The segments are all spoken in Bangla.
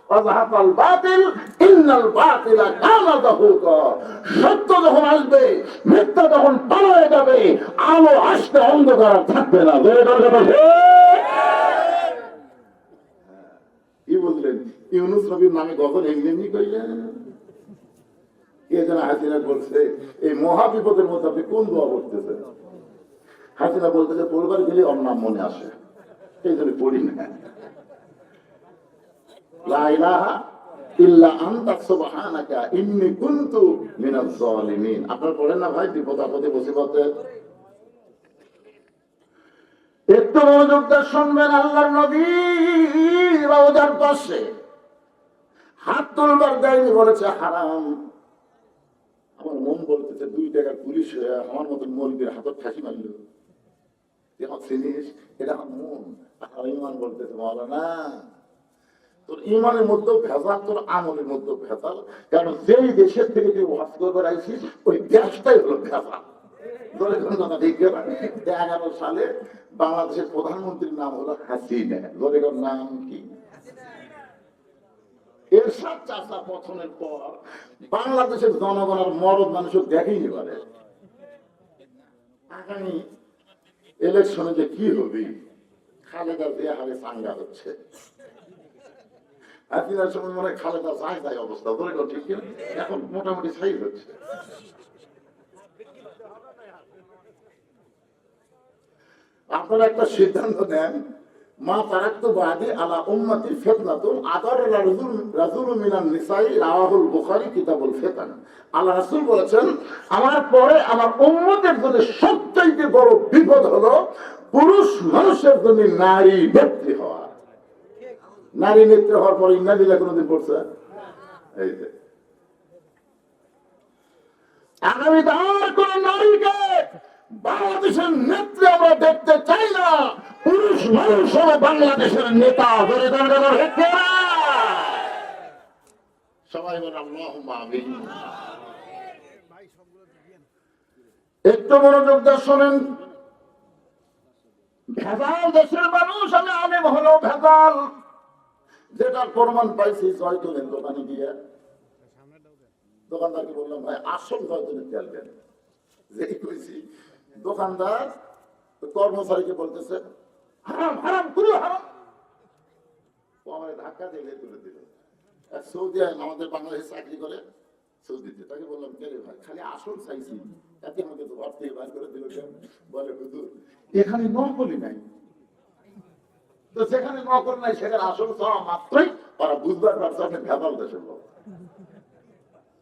ওয়াযাহাকাল বাতিল ইন্নাল বাতিলা কানা যাহুকা। সত্য যখন আসবে, মিথ্যা যখন পালিয়ে যাবে, আলো আসতে অন্ধকার থাকবে না। কি বললেন? ইউনূস নবীর নামে গজল এমনি এমনি কইলেন? কে যেন হাসিনা বলছে, এই মহা বিপদের মধ্যে আপনি কোন দোয়া করতেছেন? হাসিনা বলতেছে পড়বার গেলে ওর নাম মনে আসে, এই জন্য পড়ি না। লা ইলাহা ইল্লা আনতা সুবহানাকা ইন্নী কুনতু মিনাজ জালিমিন। আপনারা পড়েন না ভাই বিপদ আপদে মুসিবতে? একটু মনোযোগ দিয়ে শুনবেন। আল্লাহর নবী রওজার পাশে হাত তুলবার দেয়নি, বলেছে হারাম। আমার মন বলতেছে 2 টাকার পুলিশ হয়ে আমার মতন মৌলবীর হাতত ঠাসি মারল, চিনিস? এটা আমার মন। আর ইমান বলতেছে মাওলানা তোর ইমানের মধ্যেও ভেজাল, তোর আমলের মধ্যেও ভেজাল। কারণ যেই দেশের থেকে তুই ওয়াজ করবার আইছিস ওই দেশটাই হলো ভেজাল। 2011 সালে বাংলাদেশের প্রধানমন্ত্রীর নাম হলো হাসিনা। জোরেগর নাম কি? এরশাদ চাচা পতনের পর বাংলাদেশের জনগণের মরদ মানুষও দেখেই পারে আগামী ইলেকশনে যে কি হবে। খালেদা জিয়া হারে চাঙ্গা হচ্ছে, হাসিনার সময় মনে হয় খালেদা যায় যায় অবস্থা। জোরেগর ঠিক কিনা? এখন মোটামুটি সাইজ হচ্ছে। আপনারা একটা সিদ্ধান্ত নেন, মা তারাক্তু বাদি আলা উম্মতি ফিতনাতুন আদাররা রাজুলুন মিনান নিসাই রাওয়াহুল বুখারী কিতাবুল ফিতান। আল্লাহ রাসূল বলেছেন আমার পরে আমার উম্মতের জন্য সবচেয়ে বড় বিপদ হলো পুরুষ মানুষের জন্য নারী নেত্রী হওয়া। নারী নেত্রী হওয়ার পরে ইন্না লিল্লাহি কোনদিন পড়ছে? এই যে আগামী আর কোন নারীকে বাংলাদেশের নেত্রী আমরা দেখতে চাই না। পুরুষ মানুষ হবে বাংলাদেশের নেতা। সবাই বলে আল্লাহুম্মা আমিন। একটু মনোযোগ দিয়ে শোনেন। ভেজাল দেশের মানুষ, আমি আলেম হলো ভেজাল, যেটার প্রমাণ পাইছি জয়তুলের দোকানে গিয়ে। দোকানদারকে বললাম ভাই আসল জয়তুলের তেল দেন। যেই কইছি দোকানদার কর্মচারীকে বলতেছে হারাম হারাম পুরো হারাম। আমার ধাক্কা দিয়ে বের করে দিল। এক সৌদি আমাদের বাংলাদেশে চাকরি করে সৌদিতে, তাকে বললাম কে রে ভাই খালি আসল চাইছি, এতে আমাকে তো ঘর থেকে বার করে দিল। বলে হুজুর এখানে নকলি নাই, তো যেখানে নকল নাই সেখানে আসল চাওয়া মাত্রই ওরা বুঝবার পারছে আপনি ভেজাল দেশের লোক।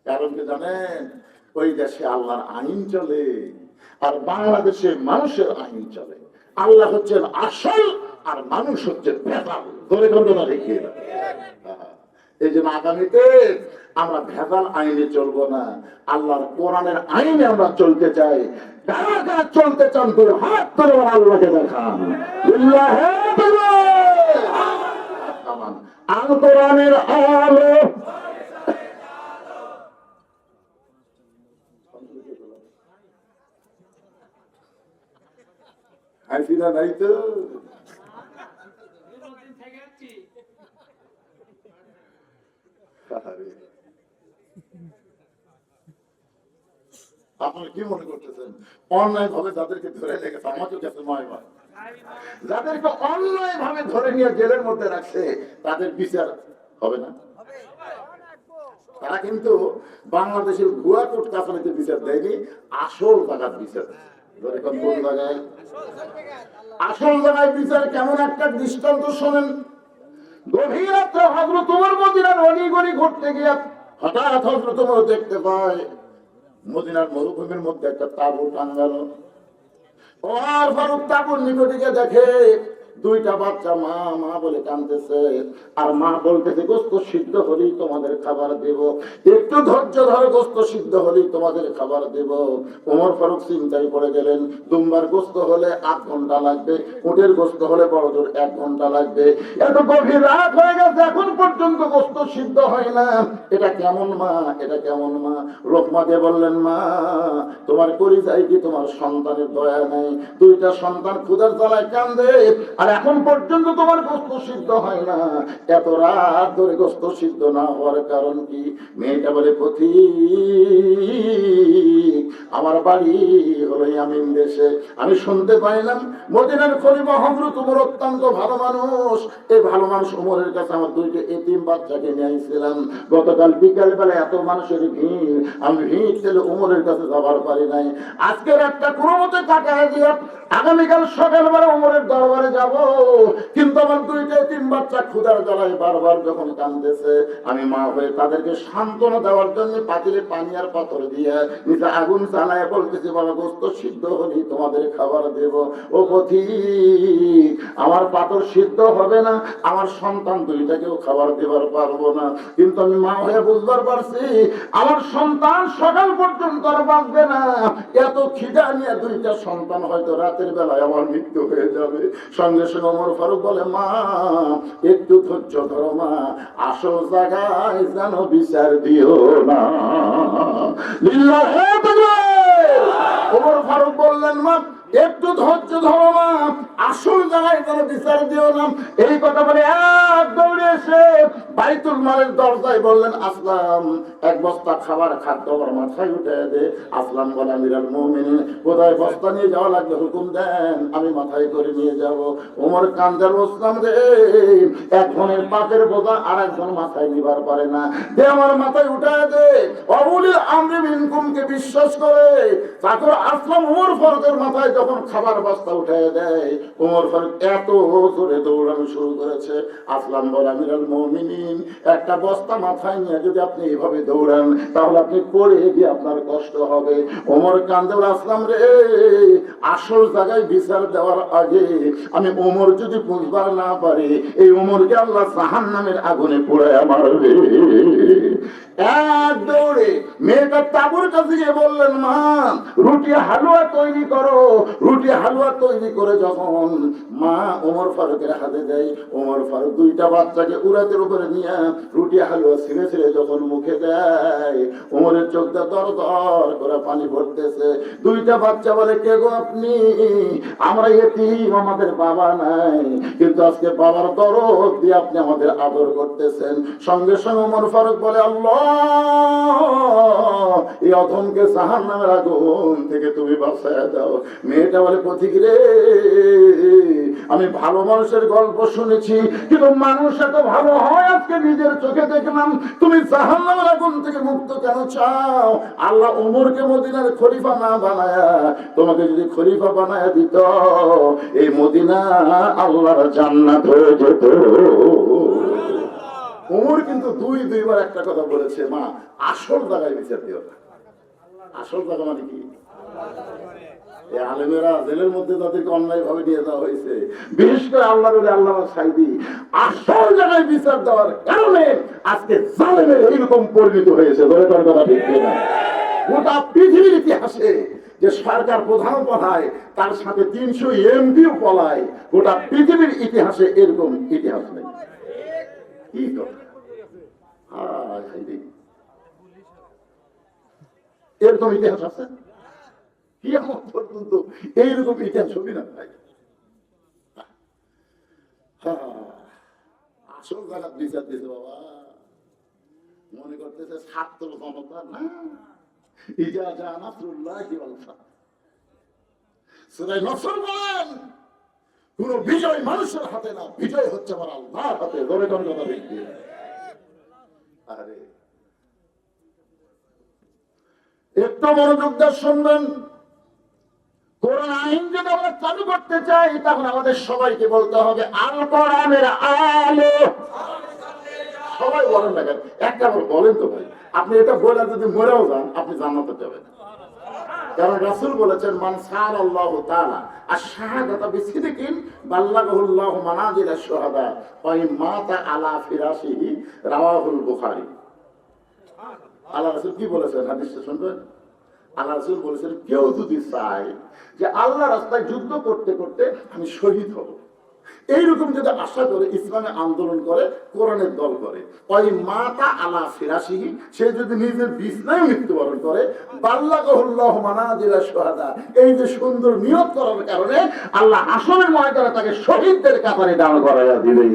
কারণ কি জানেন? ওই দেশে আল্লাহর আইন চলে আর বাংলাদেশে মানুষের আইন চলে। আল্লাহ হচ্ছেন আসল আর মানুষ হচ্ছে ভেজাল। ধরে ঘটনা দেখিয়ে এই জন্য আগামীতে আমরা ভেজাল আইনে চলবো না, আল্লাহর কোরআনের আইনে আমরা চলতে চাই। কারা কারা চলতে চান তোর হাত ধরে আল্লাহকে দেখান। আল কোরআনের আলো হাসিনা নাই তো? আপনারা কি মনে করতেছেন অন্যায় ভাবে যাদেরকে ধরে রেখেছে, আমাকে কাছে নয় ভাই, যাদেরকে অন্যায় ভাবে ধরে নিয়ে জেলের মধ্যে রাখছে তাদের বিচার হবে না? তারা কিন্তু বাংলাদেশের ভুয়া কোর্ট কাছারিতে বিচার দেয়নি, আসল জায়গার বিচার। কোন জায়গায়? আসল জায়গায় বিচার কেমন একটা দৃষ্টান্ত শোনেন। গভীর রাত্রে হযরত ওমর মদিনার অলিগলি ঘুরতে গিয়ে হঠাৎ হযরত ওমর দেখতে পায় মদিনার মরুভূমির মধ্যে একটা তাঁবু টাঙ্গানো। ওমর ফারুক তাঁবুর নিকটে গিয়ে দেখে দুইটা বাচ্চা মা মা বলে কাঁদতেছে, আর মা বলতেছে গোস্ত সিদ্ধ হলেই তোমাদের খাবার দেব, একটু ধৈর্য ধরে, গোস্ত সিদ্ধ হলেই তোমাদের খাবার দেব। ওমর ফারুক চিন্তায় পড়ে গেলেন, দুম্বার গোস্ত হলে 8 ঘন্টা লাগবে, উটের গোস্ত হলে বড় জোর 1 ঘন্টা লাগবে। এত গভীর রাত হয়ে গেছে, এখন পর্যন্ত গোস্ত সিদ্ধ হয় না। এটা কেমন মা, এটা কেমন মা? লোকমা দিয়ে বললেন মা তোমার কলিজায় কি তোমার সন্তানের দয়া নাই? দুইটা সন্তান ক্ষুধার জ্বালায় কান্দে, আর এখন পর্যন্ত তোমার গোস্ত সিদ্ধ হয় না। এত রাত ধরে গোস্ত সিদ্ধ না হওয়ার কারণ কি? মেয়েটা বলে, পথিক, আমার বাড়ি হলো ইয়ামিন দেশে। আমি শুনতে পাইলাম মদিনার খলিফা হযরত ওমর অত্যন্ত ভালো মানুষ। এই ভালো মানুষ ওমরের কাছে আমার দুইটা এতিম বাচ্চাকে নিয়ে আইছিলাম। গতকাল বিকাল বেলা এত মানুষের ভিড়, আমি ভিড় ছেলে ওমরের কাছে যাবার পারি নাই। আজকে রাতটা কোনো মতে কাটায় দিয়া আগামীকাল সকালবেলা ওমরের দরবারে যাব। কিন্তু আমার দুইটা এতিম বাচ্চা ক্ষুধার জ্বালায় বারবার যখন কাঁদতেছে, আমি মা হয়ে তাদেরকে সান্ত্বনা দেওয়ার জন্য পাতিলে পানি আর পাথর দিয়ে নিচে আগুন জ্বালায় বলতেছি, বাবা গোস্ত সিদ্ধ হলি তোমাদের খাবার দেব। ও পথিক, আমার পাথর সিদ্ধ হবে না, আমার সন্তান দুইটাকেও খাবার দেবার পারবো না। কিন্তু আমি মা হয়ে বুঝবার পারছি আমার সন্তান সকাল পর্যন্ত আর বাঁচবে না। এত খিদা নিয়ে দুইটা সন্তান হয়তো রাতের বেলায় আমার মৃত্যু হয়ে যাবে। সঙ্গে সঙ্গে ওমর ফারুক বলে, মা একটু ধৈর্য ধরো মা, আসল জায়গায় যেন বিচার দিও না। লিল্লাহি তাকবীর। ওমর ফারুক বললেন, মা একটু ধৈর্য ধরো মা, আসল জায়গায় যেন বিচার দিও না। এই কথা বলে এক দৌড়ে এসে বাইতুল মালের দরজায় বললেন, আসলাম এক বস্তা খাবার খাদ্য আমার মাথায় উঠে দে। আসলাম বলে, আমিরুল মুমিনিন কোথায় বস্তা নিয়ে যাওয়া লাগবে হুকুম দেন, আমি মাথায় করে নিয়ে যাব। ওমর কান্দার বসলাম রে, একজনের পাপের বোঝা আর একজন মাথায় নিবার পারে না, দে আমার মাথায় উঠে দে। অবুলিল আমরি মিনকুমকে বিশ্বাস করে তারপর আসলাম ওমর ফারুকের মাথায় যখন খাবার বস্তা উঠে দেয়, ওমর ফারুক এত জোরে দৌড়ানো শুরু করেছে। আসলাম বলে, আমিরুল মুমিনিন একটা বস্তা মাথায় নিয়ে যদি আপনি এইভাবে দৌড়ান তাহলে আপনি পড়ে গিয়ে আপনার কষ্ট হবে। ওমর কান্দে, আসলাম রে, আসল জায়গায় বিচার দেওয়ার আগে আমি ওমর যদি বুঝবার না পারি, এই ওমরকে আল্লাহ জাহান্নামের আগুনে পোড়ায় মারবে। এক দৌড়ে মেয়েটা তাবুর কাছে গিয়ে বললেন, মা রুটি হালুয়া তৈরি করো। রুটি হালুয়া তৈরি করে যখন মা ওমর ফারুকের হাতে দেয়, ওমর ফারুক দুইটা বাচ্চাকে উরাতের উপরে নিয়ে রুটি হালুয়া ছিঁড়ে ছিঁড়ে যখন মুখে দেয়, ওমরের চোখটা দর দর করে পানি পড়তেছে। দুইটা বাচ্চা বলে, কে গো আপনি? আমরা এতিম, আমাদের বাবা নাই, কিন্তু আজকে বাবার দরদ দিয়ে আপনি আমাদের আদর করতেছেন। সঙ্গে সঙ্গে ওমর ফারুক বলে, আল্লাহ এই অধমকে জাহান্নামের আগুন থেকে তুমি বাঁচায় দাও। মেয়েটা বলে, পথিক রে, আমি ভালো মানুষের গল্প শুনেছি, কিন্তু মানুষ এত ভালো হয় আজকে নিজের চোখে দেখলাম। তুমি জাহান্নামের আগুন থেকে মুক্ত কেন চাও? আল্লাহ ওমরকে মদিনার খলিফা না বানায়া তোমাকে যদি খলিফা বানায়া দিত, এই মদিনা আল্লাহর জান্নাত হয়ে যেত। ওমর কিন্তু দুইবার একটা কথা বলেছে, মা আসল জায়গায় বিচার দিও না। আসল জায়গা মানে কি? এই আলেমেরা জেলের মধ্যে তাদেরকে অন্যায় ভাবে নিয়ে যাওয়া হয়েছে, বিশেষ করে আল্লাহ সাইদি আসল জায়গায় বিচার দেওয়ার কারণে আজকে জালেমের এইরকম পরিণত হয়েছে। ধরে তোর কথা ঠিক না? গোটা পৃথিবীর ইতিহাসে যে সরকার প্রধান পলায়, তার সাথে 300 এমপিও পলায়, গোটা পৃথিবীর ইতিহাসে এরকম ইতিহাস নেই। কি কথা? এরকম ইতিহাস আছে? এইরকম ইতিহাস ছবি না ভাই। আসল জায়গা বিচার দিতে বাবা মনে করতেছে ছাত্র জনতা না। ইজা জা নাসরুল্লাহি ওয়াল ফাতহ, সূরা নসর বলেন, কোন বিজয় মানুষের হাতে না, বিজয় হচ্ছে আমার আল্লাহর হাতে। ধরে কোন কথা দেখি। আরে একটু মনোযোগ দিয়ে শুনবেন। কোরআন আইন যদি আমরা চালু করতে চাই, তখন আমাদের সবাইকে বলতে হবে আল কোরআনের আলো। সবাই বলেন না কেন? একটা বলেন তো ভাই, আপনি এটা বলে যদি মরেও যান আপনি জান্নাতে যাবেন। কারণ রাসূল বলেছেন, মান সাআলাল্লাহু তাআলা আশ-শাহাদাতা বিসিদকিন বাল্লাগাহুল্লাহু মানাজিলাশ শুহাদা ওয়া মাতা আলা ফিরাশিহি, রাওয়াহুল বুখারী। আল্লাহ রাসূল কি বলেছেন হাদিসটা শুনবেন? আল্লাহ রাসূল বলেছেন, কেউ যদি চায় যে আল্লাহর রাস্তায় যুদ্ধ করতে করতে আমি শহীদ হব, এইরকম যদি আশা করে ইসলামে আন্দোলন করে, কোরআনের দল করে, ওই মাতা আলা ফিরাসিহি, সে যদি নিজের বিছনায় মৃত্যুবরণ করে, বাল্লাগাহুল্লাহু মানাজিলা শুহাদা, এই যে সুন্দর নিয়ত করার কারণে আল্লাহ হাসরের ময়দানে তাকে শহীদদের কাতারে দাঁড় করাইয়া দিবে।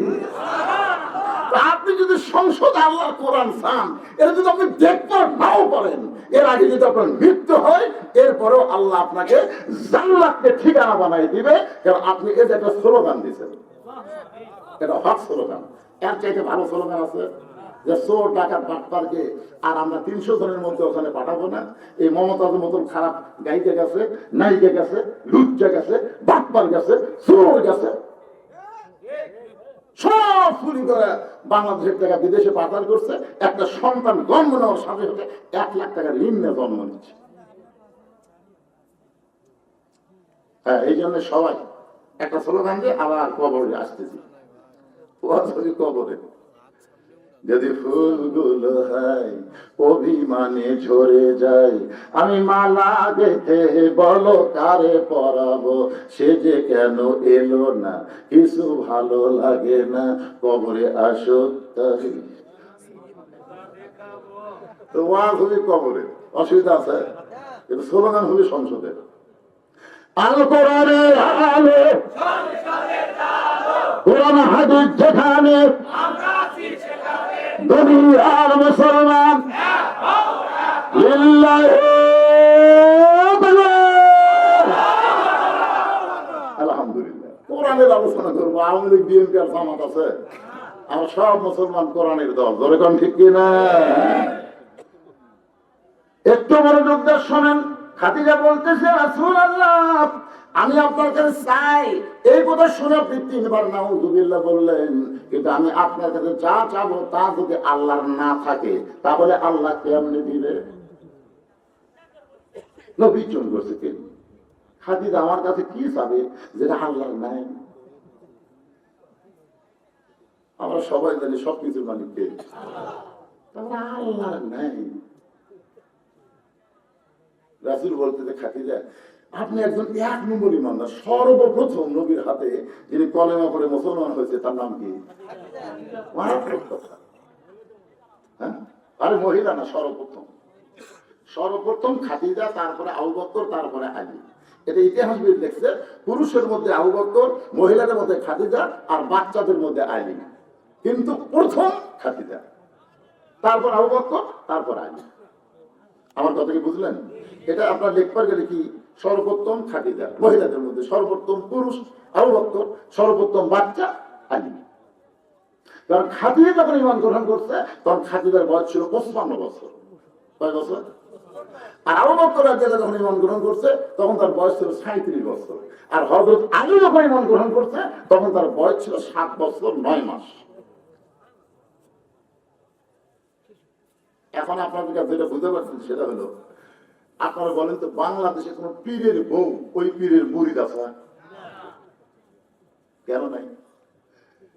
আপনি যদি সংসদ আল্লাহর কোরআন চান, এটা যদি আপনি দেখবার নাও পারেন, এর আগে যদি আপনার মৃত্যু হয়, এরপরেও আল্লাহ আপনাকে জান্নাতকে ঠিকানা বানাই দিবে, কারণ আপনি এই যে একটা স্লোগান দিয়েছেন, এটা হক স্লোগান। এর চাইতে ভালো স্লোগান আছে যে চোর ডাকাত বাটপারকে আর আমরা 300 জনের মধ্যে ওখানে পাঠাবো না। এই মমতাজের মতন খারাপ গাইকে গেছে, নায়িকা গেছে, লুচ্চা গেছে, বাটপার গেছে, চোর গেছে, সব চুরি করে বাংলাদেশের টাকা বিদেশে পাচার করছে। একটা সন্তান জন্ম নেওয়ার সাথে সাথে 1 লাখ টাকা ঋণ নিয়ে জন্ম নিচ্ছে। হ্যাঁ, এই জন্য সবাই একটা স্লোগান দিয়ে আবার কবরে আসতেছি। কবরে যদি ফুলগুলো হয় অভিমানে ঝরে যায়, আমি মালা গেথে বলো কারে পরাবো, সে যে কেন এলো না, কিছু ভালো লাগে না, কবরে আসো তাই। তো ওয়াজ হবে কবরে, অসুবিধা আছে, কিন্তু স্লোগান হবে সংসদে। আল কোরআনের আলো, কোরআন হাদিস যেখানে, দুনিয়ার মুসলমান আলহামদুলিল্লাহ। কোরআনের আলোচনা করবো। আওয়ামী লীগ, বিএনপি আর জামাত আছে, আমরা সব মুসলমান কোরআনের দল, ধরে কোন ঠিক কিনা? একটু মনোযোগ দিয়ে শোনেন। খাদিজা বলতেছে, রাসূলুল্লাহ, আমি আপনার কাছে চাই। এই কথা শুনে আপনি 3 বার নাউযুবিল্লাহ বললেন, কিন্তু আমি আপনার কাছে যা চাবো তা যদি আল্লাহর না থাকে, তাহলে আল্লাহ কেমনে দিবে? নবী চুন করছে কে? খাদিজা আমার কাছে কি চাবে যেটা আল্লাহর নাই? আমরা সবাই জানি সবকিছুর মালিক কে? আল্লাহর নাই। রাসূল বলতে, খাদিজা আপনি একজন 1 নম্বর ইমানদার। সর্বপ্রথম নবীর হাতে যিনি কলেমা পড়ে মুসলমান হয়েছে তার নাম কি? হ্যাঁ, আরে মহিলা না, সর্বপ্রথম খাদিজা, তারপরে আবু বকর, তারপরে আলী। এটা ইতিহাসবিদ লিখছে। পুরুষের মধ্যে আবু বকর, মহিলাদের মধ্যে খাদিজা, আর বাচ্চাদের মধ্যে আলী। কিন্তু প্রথম খাদিজা, তারপর আবু বকর, তারপর আলী। আমার কথা কি বুঝলেন? এটা আপনার লিখবার গেলে কি, সর্বোত্তম খাদিজা, মহিলাদের মধ্যে সর্বোত্তম পুরুষ আবু বকর, সর্বোত্তম বাচ্চা আলী। কারণ খাদিজা যখন ঈমান গ্রহণ করছে তখন খাদিজার বয়স ছিল 55 বছর। কয় বছর? আর আবু বকর রাদিয়াল্লাহু যখন ঈমান গ্রহণ করছে তখন তার বয়স ছিল 37 বছর। আর হযরত আলী যখন ঈমান গ্রহণ করছে তখন তার বয়স ছিল 7 বছর 9 মাস। এখন আপনাদের কাছে যেটা বুঝতে পারছেন সেটা হলো, আপনারা বলেন তো, বাংলাদেশে কোন পীরের বউ ওই পীরের মুরিদ আছে? কেন নাই?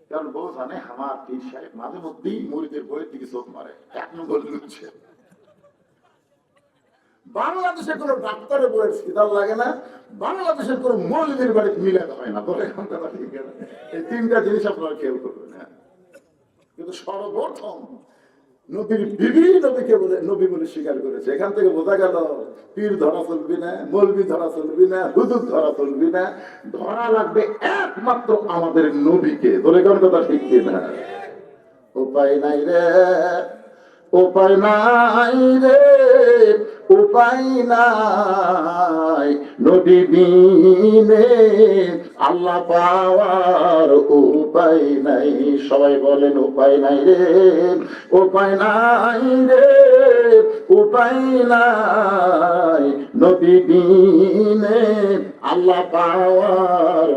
কারণ বউ জানে আমার পীর সাহেব মাঝে মধ্যেই মুরিদের বইয়ের দিকে চোখ মারে, 1 নম্বর লুচ্ছে। বাংলাদেশে কোন ডাক্তারের বইয়ের সিদার লাগে না, বাংলাদেশের কোন মৌলবীর বাড়িতে মিলাতে হয় না। বলে এখন কথা ঠিক আছে। এই 3টা জিনিস আপনারা খেয়াল করবেন। কিন্তু সর্বপ্রথম নবীর বিবি নবীকে বলে নবী বলে স্বীকার করেছে। এখান থেকে বোঝা গেল পীর ধরা চলবি না, মৌলবি ধরা চলবি না, হুজুর ধরা চলবি না, ধরা লাগবে একমাত্র আমাদের নবীকে। বলে কোন কথা ঠিক কিনা? উপায় নাই রে, উপায় নাই রে, উপায় নাই, নবী বিনে আল্লাহ পাওয়ার উপায় নাই। সবাই বলেন উপায় নাই রে, উপায় নাই রে, উপায় নাই, নবী বিনে আল্লাহ পাওয়ার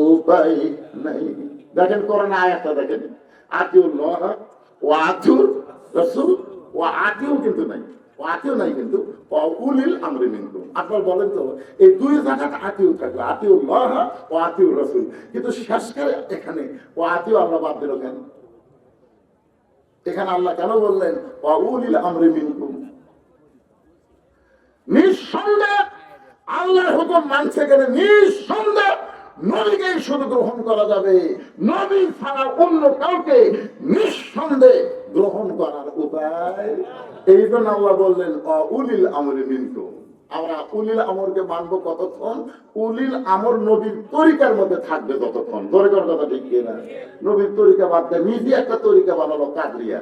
উপায় নাই। দেখেন কোরআন আয়াতটা দেখেন, আতিউল্লাহ ওয়া আতিউর রাসূল ওয়া আতিউ কিন্তু নাই, আতিউ নাই, কিন্তু উলিল আমরি মিনকুম। আপনারা বলেন তো, এই 2 জায়গাতে আতিউ থাকলো, আতিউল্লাহ ওয়া আতিউর রাসূল, কিন্তু শেষকালে এখানে ওয়া আতিউ আল্লাহ বাদ দিল কেন? এখানে আল্লাহ কেন বললেন ওয়া উলিল আমরি মিনকুম? নিঃসন্দেহে আল্লাহর হুকুম মানছে গেলে নিঃসন্দেহে নবীকেই শুধু গ্রহণ করা যাবে, নবী ছাড়া অন্য কাউকে নিঃসন্দেহে গ্রহণ করার উপায়। এই জন্য আল্লাহ বললেন উলিল আমরি মিনকুম। আমরা উলিল আমরকে মানবো কতক্ষণ? উলিল আমর নবীর তরিকার মধ্যে থাকবে ততক্ষণ। তরিকার কথা ঠিক কিনা? নবীর তরিকা বাদ দিয়ে নিজে একটা তরিকা বানালো কাদরিয়া,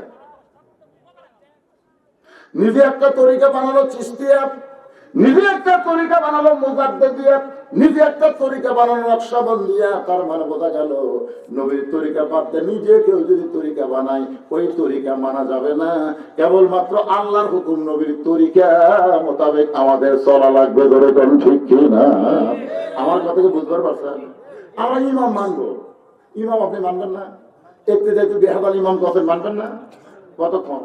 নিজে একটা তরিকা বানালো চিশতিয়া, নিজে একটা তরিকা বানালো মুজাদ্দিদিয়া, নিজে একটা তরিকা বানানো নকশবন্দিয়া। তার মানে বোঝা গেল নবীর তরিকা বাদ দিয়ে নিজে কেউ যদি তরিকা বানায় ওই তরিকা মানা যাবে না। কেবলমাত্র আল্লাহর হুকুম নবীর তরিকা মোতাবেক আমাদের চলা লাগবে। ধরে কোন ঠিক কি না? আমার কথাকে বুঝবার পারছেন? আমরা ইমাম মানবো, ইমাম আপনি মানবেন না? একটু যেহেতু বেহাদাল ইমাম কখন মানবেন না? কতক্ষণ?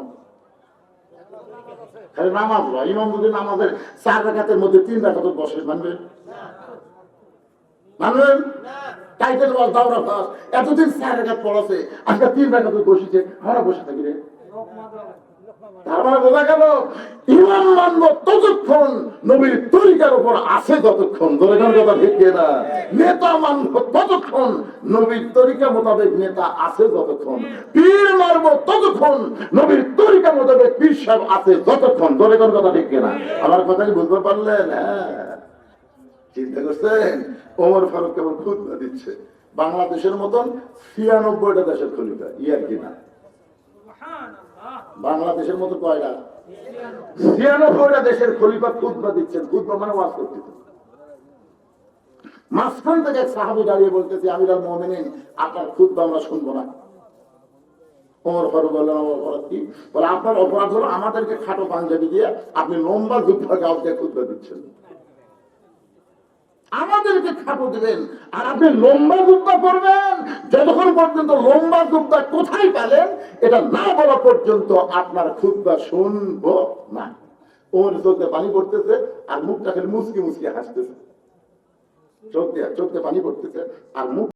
নামাজ নয়, ইমাম যদি নামাজের 4 রাকাতের মধ্যে 3 রাকাত বসে মানবেন? মানবেন? টাইটেল ওয়াজ দাওরা ফাস এতদিন 4 রাকাত পড়াছে, আজকে 3 রাকাত বসেছে, আমরা বসে থাকি রে। তার মানে বোঝা গেল ইমাম মানবো ততক্ষণ নবীর তরিকার উপর আছে যতক্ষণ। দরকার কথা ঠিক না? নেতা মানবো ততক্ষণ নবীর তরিকা মোতাবেক নেতা আছে যতক্ষণ। পীর মারবো ততক্ষণ নবীর তরিকা মোতাবেক পীর সাহেব আছে যতক্ষণ। দরকার কথা ঠিক না? আমার কথা কি বুঝতে পারলেন? চিন্তা করছেন? ওমর ফারুক কেবল খুতবা দিচ্ছে, বাংলাদেশের মতন 96টা দেশের খলিফা, ইয়ার কিনা? বাংলাদেশের মতো কয়টা? 96টা দেশের খলিফা খুতবা দিচ্ছেন। খুতবা মানে ওয়াজ করতেছেন। মাঝখান থেকে এক সাহাবী দাঁড়িয়ে বলতেছে, আমিরুল মুমিনিন আপনার খুতবা আমরা শুনবো না। ওমর ফারুক বললেন, আমার অপরাধ কি? বলে আপনার অপরাধ হলো আমাদেরকে খাটো পাঞ্জাবি দিয়ে আপনি লম্বা জুব্বা গাও দিয়ে খুতবা দিচ্ছেন। আমাদেরকে খাটো দিবেন আর আপনি লম্বা জুব্বা করবেন। যতক্ষণ পর্যন্ত লম্বা জুব্বা কোথায় পেলেন এটা না বলা পর্যন্ত আপনার খুতবা শুনবো না। ওর চোখে পানি পড়তেছে আর মুখটা খালি মুচকি মুচকি হাসতেছে। চোখ দিয়ে পানি পড়তেছে আর মুখ